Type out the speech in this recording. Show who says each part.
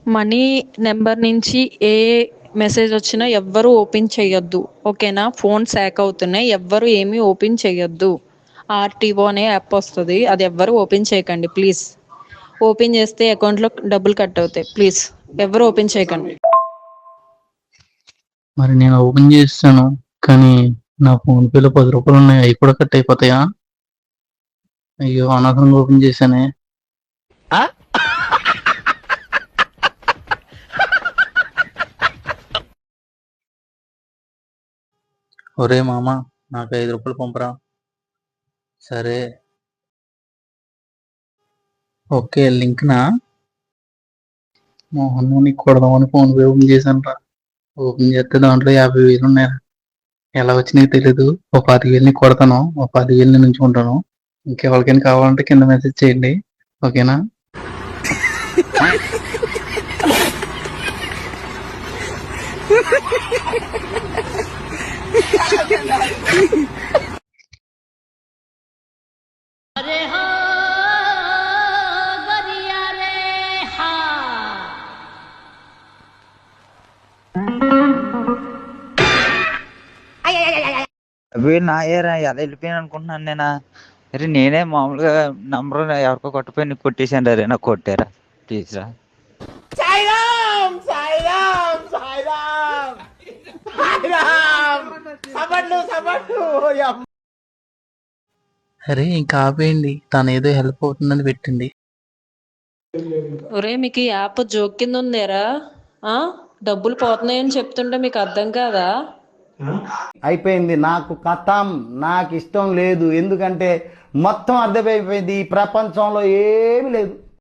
Speaker 1: Money number నుంచి ఏ message వచ్చినా ఎవ్వరూ ఓపెన్ చేయొద్దు. ఓకేనా? ఫోన్స్ హ్యాక్ అవుతున్నాయి. ఎవ్వరు ఏమీ ఓపెన్ చేయొద్దు. ఆర్టీఓ అనే యాప్ వస్తుంది, అది ఎవ్వరు ఓపెన్ చేయకండి ప్లీజ్. ఓపెన్ చేస్తే అకౌంట్లో డబ్బులు కట్ అవుతాయి. ప్లీజ్ ఎవరు ఓపెన్ చేయకండి.
Speaker 2: మరి నేను ఓపెన్ చేస్తాను, కానీ నా ఫోన్ పేలో 10 రూపాయలు ఉన్నాయి, అవి కూడా కట్ అయిపోతాయా? అయ్యో, అనవసరంగా ఓపెన్ చేశానే. ఒరే మామ, నాకు 5 రూపాయలు పంపరా. సరే, ఓకే. లింక్ నా మోహన్ నీకు కొడదామని ఫోన్ పే ఓపెన్ చేశాను రా. ఓపెన్ చేస్తే దాంట్లో 50,000 ఉన్నాయి. ఎలా వచ్చినాయో తెలీదు. ఓ 25,000 నీకు కొడతాను, ఓ 10,000 నేను ఉంచుకుంటాను. ఇంకెవరికైనా కావాలంటే కింద మెసేజ్ చేయండి, ఓకేనా?
Speaker 3: अरे हो गरिया रे हा
Speaker 4: అవి నా ఏరా ఎలా వెళ్ళిపోయాను అనుకుంటున్నాను నేనా? అరే నేనే మామూలుగా నంబర్ ఎవరికో కొట్టపోయి నీకు కొట్టేశాను రే, నాకు కొట్టారా ప్లీజ్ రా.
Speaker 5: సాయిరామ్ సాయిరామ్ సాయిరామ్ సాయిరామ్ సబడ్లు సబడ్లు
Speaker 2: అరే ఇంకా ఆపేయండి, తను ఏదో హెల్ప్ అవుతుందని పెట్టింది.
Speaker 1: ఒరే మీకు ఈ యాప్ జోక్ కింద ఉందేరా? డబ్బులు పోతున్నాయని చెప్తుంటే మీకు అర్థం కాదా?
Speaker 5: అయిపోయింది, నాకు కథం, నాకు ఇష్టం లేదు. ఎందుకంటే మొత్తం అర్థమైపోయింది, ఈ ప్రపంచంలో ఏమీ లేదు.